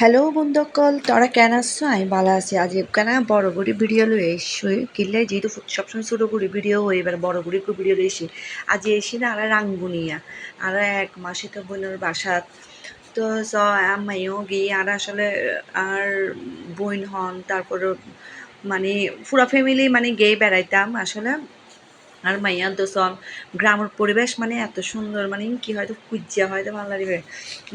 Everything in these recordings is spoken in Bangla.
হ্যালো বন্ধুসকল, তোরা কেন আসছো? আমি ভালো আছি। আজ কেন বড় করে ভিডিও লয়ে এসছি কিনলে যেহেতু সবসময় ছোটো করে ভিডিও হয়, এবার বড় করে ভিডিও এসি। আজ এসি না আর রাঙ্গুনিয়া আর 1 মাসে তো বোনের বাসাত তো আম্মাইও গিয়ে আর আসলে আর বোন হন তারপর মানে পুরা ফ্যামিলি মানে গিয়ে বেড়াইতাম আসলে। আর মাইয়া দোসন গ্রামের পরিবেশ মানে এত সুন্দর, মানে কি হয়তো কুজ্জা হয়তো ভালো লাগবে,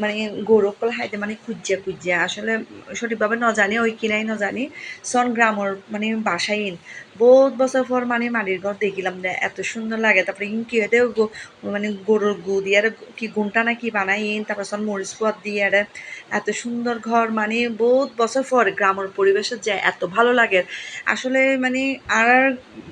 মানে গৌরকল হাইতে মানে কুজ্জা কুজ্জা আসলে সঠিকভাবে ন জানি ওই কিনাই ন জানি সন গ্রামের মানে বাসায় বহুত বছর পর মানে মাটির ঘর দেখিলাম দে এত সুন্দর লাগে। তারপরে কি হয়তো মানে গরুর গু দিয়ে কি গুনটা না কি বানাই তারপর সন মরিচ পাত দিয়ে এত সুন্দর ঘর, মানে বহুত বছর পর গ্রামের পরিবেশে যায় এত ভালো লাগে আসলে। মানে আর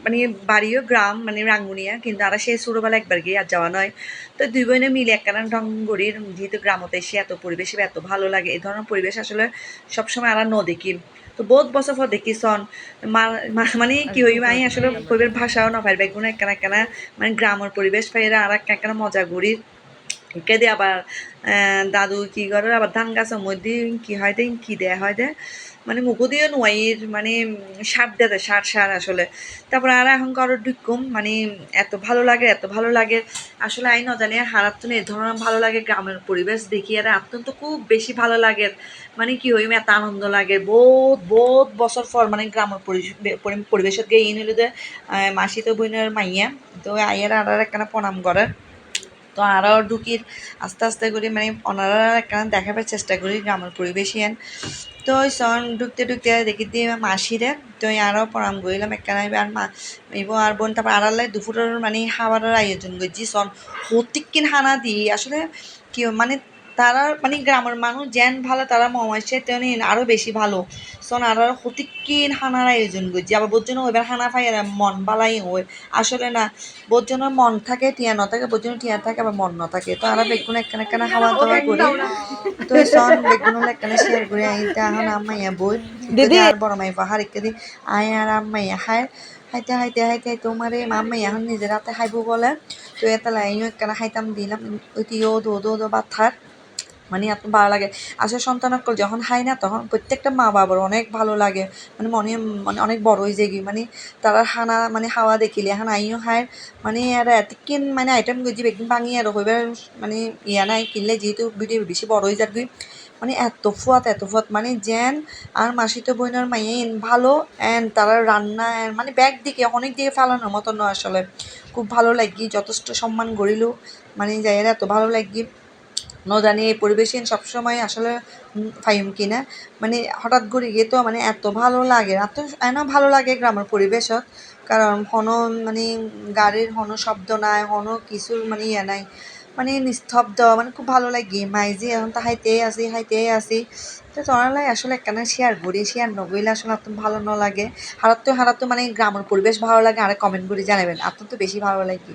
মানে বাড়িও গ্রাম মানে রাঙ্গুনিয়া, কিন্তু আর সেই ছোটোবেলা একবার গিয়ে আর যাওয়া নয়। তো দুই বোনে মিলে একখানা ঢঙ্গরির যেহেতু গ্রামতে এসে এত পরিবেশে এত ভালো লাগে, এই ধরনের পরিবেশ আসলে সবসময় আর ন দেখি। তো বহুত বছর পর দেখি সন মানে কি হইব আমি আসলে কইবের ভাষাও না পাইবে কোনো একখানা মানে গ্রামের পরিবেশ পাইরা আর একখানা মজা করি। কেদে আবার দাদু কি করে আবার ধান গাছের মধ্যে কি হয় দে কি দেয়া হয় দে মানে মুখো দিয়ে নোয়াইয়ের মানে সার দেয় সার আসলে। তারপর আর এখন কারোর ঢুকুম মানে এত ভালো লাগে এত ভালো লাগে আসলে আই ন জানি হারাত এই ধরনের ভালো লাগে গ্রামের পরিবেশ দেখি আর অত্যন্ত খুব বেশি ভালো লাগে। মানে কি হইম এত আনন্দ লাগে বহুত বহুত বছর পর মানে গ্রামের পরিবেশত গিয়ে নিল যে মাসি তো বোনের মাইয়া তো আইয়ার আর একখানা প্রণাম করে। তো আরও ঢুকির আস্তে আস্তে করে মানে ওনারা একটা দেখাবার চেষ্টা করি গ্রামের পরিবেশিয়ান। তো ওই সন ঢুকতে ঢুকতে দেখি দিয়ে মাসিরে তো আরও প্রণাম করিলাম একখানা আর মা ইব আর বোন তারপর আড়ালে দুপুরের মানে খাবারের আয়োজন করছি সন হতিকিন হানা দিই আসলে কি মানে তারা মানে গ্রামের মানুষ যেন ভালো তারা মমাইছে তেমন আরও বেশি ভালো সন আর হতিকিন হানার আয়োজন করছি আবার বোর জন্য ওইবার হানা পাই আর মন বালাই হয় আসলে না। বোর জন্য মন থাকে টিয়া ন থাকে, বোর জন্য টিয়া থাকে আবার মন ন থাকে। তো আর বেগুন একখানা খাওয়া দাওয়া করি। তো সন বেগুন একখানা শেয়ার করি আইতে এখন আম্মাইয়া বই দিদি আর বড় মাই পাহাড় ইত্যাদি আয় আর আম্মাইয়া খায় হাইতে হাইতে হাইতে তোমার আম্মাই এখন নিজের হাতে খাইব বলে। তো এটা লাইও একখানা খাইতাম দিলাম ওই ও দো বাথার মানে এত ভালো লাগে আসলে সন্তানকল যখন খাই না তখন প্রত্যেকটা মা বাবার অনেক ভালো লাগে, মানে মনে মানে অনেক বড় হয়ে যায় মানে তারা খানা মানে খাওয়া দেখিলে এখন আইও খায় মানে আর এতকিন মানে আইটেম গজি বেগিন ভাঙি আর হইবার মানে ইয়া নাই কিনলে যেহেতু ভিডিও বেশি বড় হয়ে যাবি মানে এত ফুয়াত মানে যেন আর মাসিতো বোনের মাইয়ে ভালো এন তারা রান্না মানে ব্যাগ দিকে অনেক দিকে ফেলানোর মতো নয় আসলে। খুব ভালো লাগি যথেষ্ট সম্মান গড়িল মানে যাই এত ভালো লাগি ন জানি এই পরিবেশে সবসময় আসলে ফাইম কিনা মানে হঠাৎ করে গিয়ে তো মানে এত ভালো লাগে এত এন ভালো লাগে গ্রামের পরিবেশত। কারণ হন মানে গাড়ির হন শব্দ নাই হন কিছুর মানে ইয়ে নাই মানে নিস্তব্ধ মানে খুব ভালো লাগে মাইজি এখন তো হাইতেই আসি। তো তোরালাই আসলে একখানা শেয়ার করি শেয়ার নগইলে আসলে এত ভালো ন লাগে। হারাতো মানে গ্রামের পরিবেশ ভালো লাগে আর কমেন্ট করে জানাবেন আপনার তো বেশি ভালো লাগে।